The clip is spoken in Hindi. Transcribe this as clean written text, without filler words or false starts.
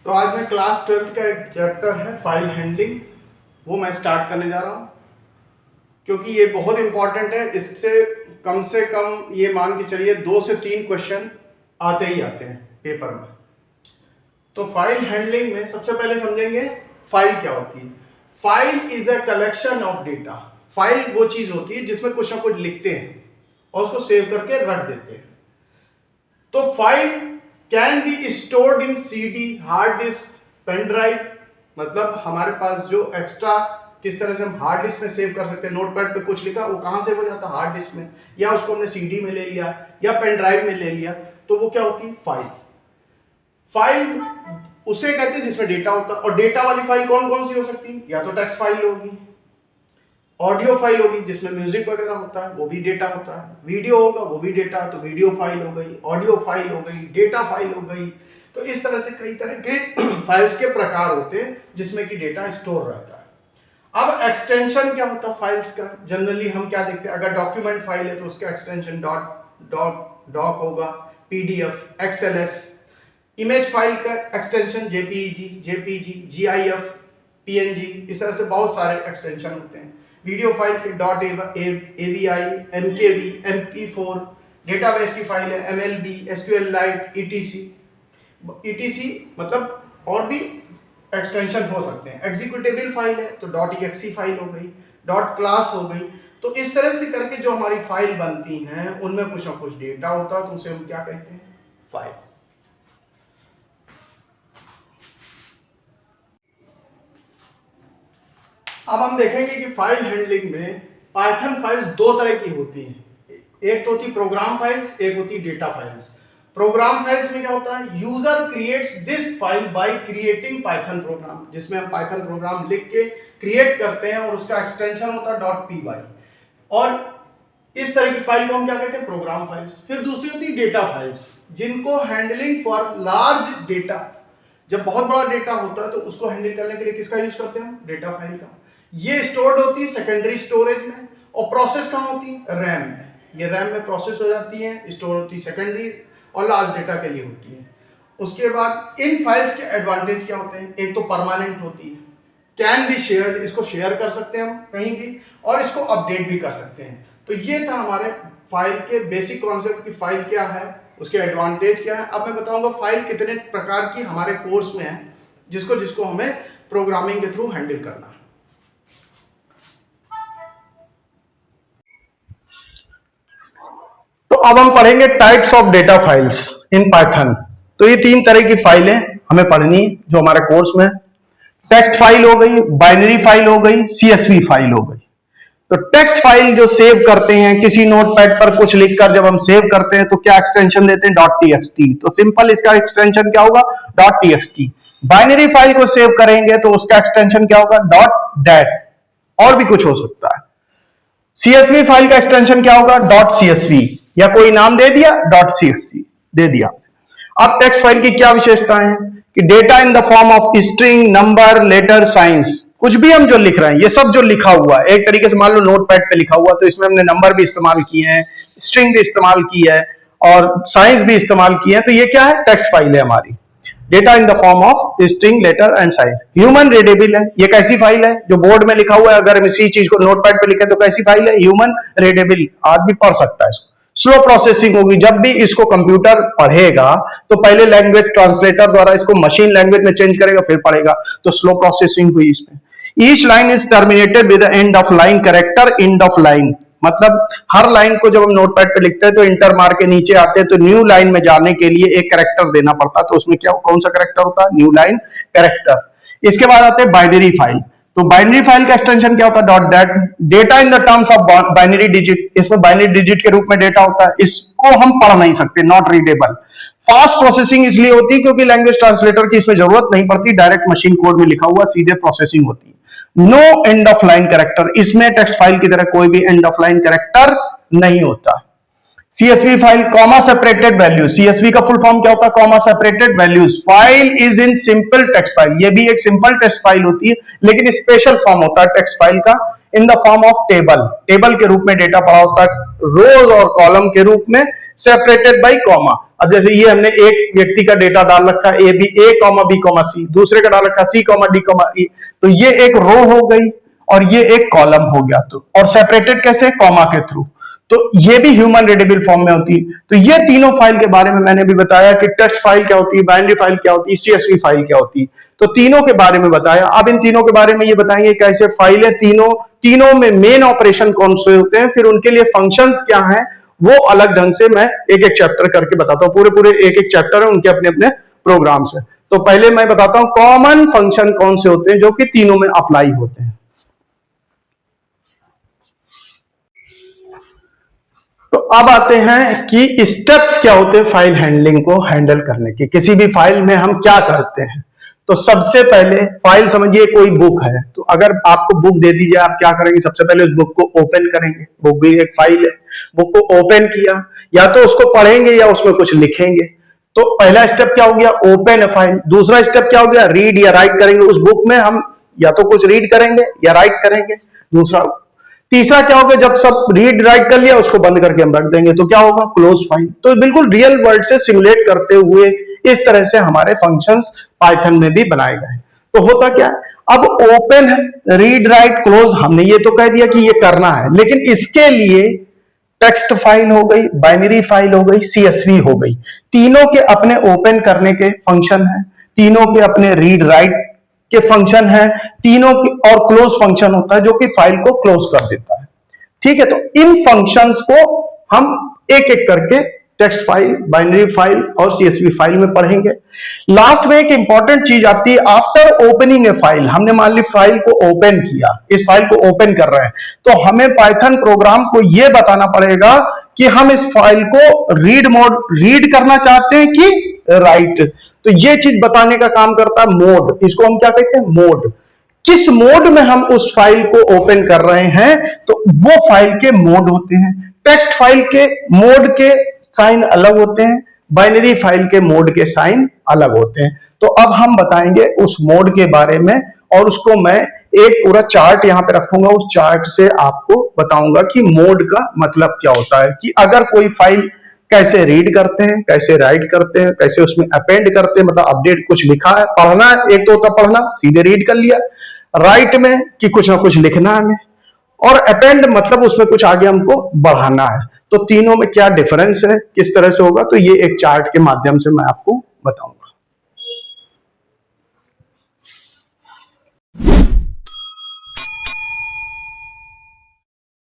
तो आज मैं क्लास 12 का एक चैप्टर है फाइल हैंडलिंग, वो मैं स्टार्ट करने जा रहा हूँ क्योंकि ये बहुत इंपॉर्टेंट है। इससे कम ये मान के चलिए 2 से 3 क्वेश्चन आते ही आते हैं पेपर में। तो फाइल हैंडलिंग में सबसे पहले समझेंगे फाइल क्या होती है। File is a collection of data. File वो चीज होती है जिसमें कुछ ना कुछ लिखते हैं और उसको सेव करके रख देते हैं। तो file can be stored in CD, hard disk, pen drive, मतलब हमारे पास जो एक्स्ट्रा किस तरह से हम हार्ड डिस्क में सेव कर सकते हैं। नोटपैड पे कुछ लिखा, वो कहां सेव हो जाता है? हार्ड डिस्क में, या उसको हमने सीडी में ले लिया या पेन ड्राइव में ले लिया, तो वो क्या होती है? फाइल। फाइल उसे कहते हैं जिसमें डेटा होता है। और डेटा वाली फाइल कौन कौन सी हो सकती है? या तो टेक्स्ट फाइल होगी, ऑडियो फाइल होगी जिसमें म्यूजिक वगैरह होता है, वो भी डेटा होता है, वीडियो होगा वो भी डेटा, तो वीडियो फाइल हो गई, ऑडियो फाइल हो गई, डेटा फाइल हो गई। तो इस तरह से कई तरह के फाइल्स के प्रकार होते हैं जिसमें कि डेटा स्टोर रहता है। अब एक्सटेंशन क्या होता है फाइल्स का? जनरली हम क्या देखते हैं, अगर डॉक्यूमेंट फाइल है तो उसका एक्सटेंशन डॉक होगा, पीडीएफ, एक्सएलएस। इमेज फाइल का एक्सटेंशन जेपीजी, जीआईएफ, पीएनजी, इस तरह से बहुत सारे एक्सटेंशन होते हैं। वीडियो फाइल के .avi, mkv, mp4, डेटाबेस की फाइल है mlb, SQLite, etc मतलब और भी एक्सटेंशन हो सकते हैं। एग्जीक्यूटेबल फाइल है तो .exe फाइल हो गई, .class हो गई। तो इस तरह से करके जो हमारी फाइल बनती हैं उनमें कुछ ना कुछ डेटा होता है, तो उसे हम क्या कहते हैं? फाइल। अब हम देखेंगे कि फाइल हैंडलिंग में पाइथन फाइल्स 2 तरह की होती हैं। एक तो होती प्रोग्राम फाइल्स, एक होती डेटा फाइल्स। प्रोग्राम फाइल्स में क्या होता है? User creates this file by creating Python programme, जिसमें हम पाइथन प्रोग्राम लिख के क्रिएट करते हैं और उसका एक्सटेंशन होता है .py। और इस तरह की फाइल को हम क्या कहते हैं? Program files. फिर दूसरी होती है डेटा फाइल्स, जिनको हैंडलिंग फॉर लार्ज डेटा, जब बहुत बड़ा डेटा होता है तो उसको हैंडल करने के लिए किसका यूज करते हैं हम? डेटा फाइल का। ये स्टोर्ड होती है सेकेंडरी स्टोरेज में, और प्रोसेस कहां होती है? रैम में। ये रैम में प्रोसेस हो जाती है, स्टोर होती है सेकेंडरी, और लार्ज डेटा के लिए होती है। उसके बाद इन फाइल्स के एडवांटेज क्या होते हैं? एक तो परमानेंट होती है, कैन बी शेयर्ड, इसको शेयर कर सकते हैं हम कहीं भी, और इसको अपडेट भी कर सकते हैं। तो ये था हमारे फाइल के बेसिक कॉन्सेप्ट की फाइल क्या है, उसके एडवांटेज क्या है। अब मैं बताऊंगा फाइल कितने प्रकार की हमारे कोर्स में है, जिसको हमें प्रोग्रामिंग के थ्रू हैंडल करना है। तो अब हम पढ़ेंगे types of data files in Python. तो ये 3 तरह की फाइलें हमें पढ़नी जो हमारे कोर्स में। टेक्स्ट फाइल हो गई, बाइनरी फाइल हो गई, सीएसवी फाइल हो गई। तो टेक्स्ट फाइल जो सेव करते हैं किसी नोटपैड पर कुछ लिखकर, जब हम सेव करते हैं तो क्या एक्सटेंशन देते हैं? .txt। तो सिंपल इसका एक्सटेंशन क्या होगा? .txt। बाइनरी फाइल को सेव करेंगे तो उसका एक्सटेंशन क्या होगा? .dat। और भी कुछ हो सकता है। सीएसवी फाइल का एक्सटेंशन क्या होगा? .csv, या कोई नाम दे दिया .csv दे दिया। अब टेक्स्ट फाइल की क्या विशेषताएं हैं कि data in the form of string, number, letter, science, कुछ भी हम जो लिख रहे हैं, ये सब जो लिखा हुआ है एक तरीके से, मान लो नोटपैड पे लिखा हुआ, तो इसमें हमने नंबर भी इस्तेमाल किए हैं, स्ट्रिंग भी इस्तेमाल की है और साइंस भी इस्तेमाल किए हैं। तो ये क्या है? टेक्स्ट फाइल है हमारी। Data in the form of string, letter and science. Human readable है, ये कैसी फाइल है? जो बोर्ड में लिखा हुआ है, अगर हम इसी चीज को नोटपैड पे लिखें तो कैसी फाइल है? ह्यूमन रीडेबल, आदमी पढ़ सकता है इसको। स्लो प्रोसेसिंग होगी, जब भी इसको कंप्यूटर पढ़ेगा तो पहले लैंग्वेज ट्रांसलेटर द्वारा इसको मशीन लैंग्वेज में चेंज करेगा, फिर पढ़ेगा, तो स्लो प्रोसेसिंग हुई इसमें। Each line is terminated with the end of line character, and of line, मतलब हर लाइन को जब हम नोटपैड पे लिखते हैं तो इंटर मार के नीचे आते हैं, तो न्यू लाइन में जाने के लिए एक कैरेक्टर देना पड़ता है। तो उसमें क्या, कौन सा कैरेक्टर होता है? New line character. इसके बाद आते हैं बाइनरी फाइल। तो बाइनरी फाइल का एक्सटेंशन क्या होता है? .dat। Data in the terms of binary digit, इसमें बाइनरी डिजिट के रूप में डेटा होता है, इसको हम पढ़ नहीं सकते, नॉट रीडेबल। फास्ट प्रोसेसिंग इसलिए होती है क्योंकि लैंग्वेज ट्रांसलेटर की इसमें जरूरत नहीं पड़ती, डायरेक्ट मशीन कोड में लिखा हुआ सीधे प्रोसेसिंग होती है। No end of line character, इसमें टेक्स्ट फाइल की तरह कोई भी एंड ऑफ लाइन कैरेक्टर नहीं होता। CSV file, comma separated values, CSV का फुल फॉर्म क्या होता है? Comma separated values. File is in simple text file, ये भी एक सिंपल टेक्स्ट फाइल होती है, लेकिन स्पेशल फॉर्म होता है टेक्स्ट फाइल का, इन the form of table, table के रूप में डेटा पड़ा होता है, रोज और कॉलम के रूप में, सेपरेटेड बाय कॉमा। अब जैसे ये हमने एक व्यक्ति का डेटा डाल रखा है ए कॉमा बी कॉमा सी, दूसरे का डाल रखा सी कॉमा डी कॉमा ई, तो ये एक रो हो गई और ये एक कॉलम हो गया। तो और सेपरेटेड कैसे, कॉमा के थ्रू। तो ये भी ह्यूमन रीडेबल फॉर्म में होती है। तो ये तीनों फाइल के बारे में मैंने भी बताया कि टेक्स्ट फाइल क्या होती है, बाइनरी फाइल क्या होती है, सीएसवी फाइल क्या होती है। तो तीनों के बारे में बताया। अब इन तीनों के बारे में ये बताएंगे कैसे फाइलें तीनों में मेन ऑपरेशन कौन से होते हैं, फिर उनके लिए फंक्शंस क्या हैं, वो अलग ढंग से मैं एक एक चैप्टर करके बताता हूं। पूरे एक एक चैप्टर है, उनके अपने अपने प्रोग्राम्स है। तो पहले मैं बताता हूं कॉमन फंक्शन कौन से होते हैं जो कि तीनों में अप्लाई होते हैं। तो अब आते हैं कि स्टेप्स क्या होते हैं फाइल हैंडलिंग को हैंडल करने के। किसी भी फाइल में हम क्या करते हैं, तो सबसे पहले फाइल समझिए कोई बुक है, तो अगर आपको बुक दे दी जाए आप क्या करेंगे, सबसे पहले उस बुक को ओपन करेंगे। बुक भी एक फाइल है, बुक को ओपन किया, या तो उसको पढ़ेंगे या उसमें कुछ लिखेंगे। तो पहला स्टेप क्या हो गया, ओपन ए फाइल। दूसरा स्टेप क्या हो गया, रीड या राइट करेंगे। उस बुक में हम या तो कुछ रीड करेंगे या राइट करेंगे। दूसरा तीसरा क्या होगा, जब सब रीड राइट कर लिया उसको बंद करके हम रख देंगे, तो क्या होगा, क्लोज फाइल। तो बिल्कुल रियल वर्ल्ड से सिमुलेट करते हुए इस तरह से हमारे फंक्शंस पाइथन में भी बनाए गए। तो होता क्या है, अब ओपन है, रीड राइट क्लोज, हमने ये तो कह दिया कि ये करना है, लेकिन इसके लिए टेक्स्ट फाइल हो गई, बाइनरी फाइल हो गई, सीएसवी हो गई, तीनों के अपने ओपन करने के फंक्शन है, तीनों के अपने रीड राइट के फंक्शन है, तीनों की और क्लोज फंक्शन होता है जो कि फाइल को क्लोज कर देता है। ठीक है, तो इन फंक्शंस को हम एक एक करके टेक्स्ट फाइल, बाइनरी फाइल और सीएसवी फाइल में पढ़ेंगे। लास्ट में एक इंपॉर्टेंट चीज आती है, आफ्टर ओपनिंग ए फाइल, हमने मान ली फाइल को ओपन किया, इस फाइल को ओपन कर रहे हैं, तो हमें पाइथन प्रोग्राम को यह बताना पड़ेगा कि हम इस फाइल को रीड करना चाहते हैं कि राइट। तो ये चीज बताने का काम करता है मोड। इसको हम क्या कहते हैं, मोड। किस मोड में हम उस फाइल को ओपन कर रहे हैं, तो वो फाइल के मोड होते हैं। टेक्स्ट फाइल के मोड के साइन अलग होते हैं, बाइनरी फाइल के मोड के साइन अलग होते हैं। तो अब हम बताएंगे उस मोड के बारे में, और उसको मैं एक पूरा चार्ट यहां पे रखूंगा। उस चार्ट से आपको बताऊंगा कि मोड का मतलब क्या होता है, कि अगर कोई फाइल कैसे रीड करते हैं, कैसे राइट करते हैं, कैसे उसमें अपेंड करते हैं, मतलब अपडेट कुछ लिखा है, पढ़ना है, एक तो होता पढ़ना, सीधे रीड कर लिया। राइट में कि कुछ ना कुछ लिखना है हमें, और अपेंड मतलब उसमें कुछ आगे हमको बढ़ाना है। तो तीनों में क्या डिफरेंस है, किस तरह से होगा, तो ये एक चार्ट के माध्यम से मैं आपको बताऊंगा।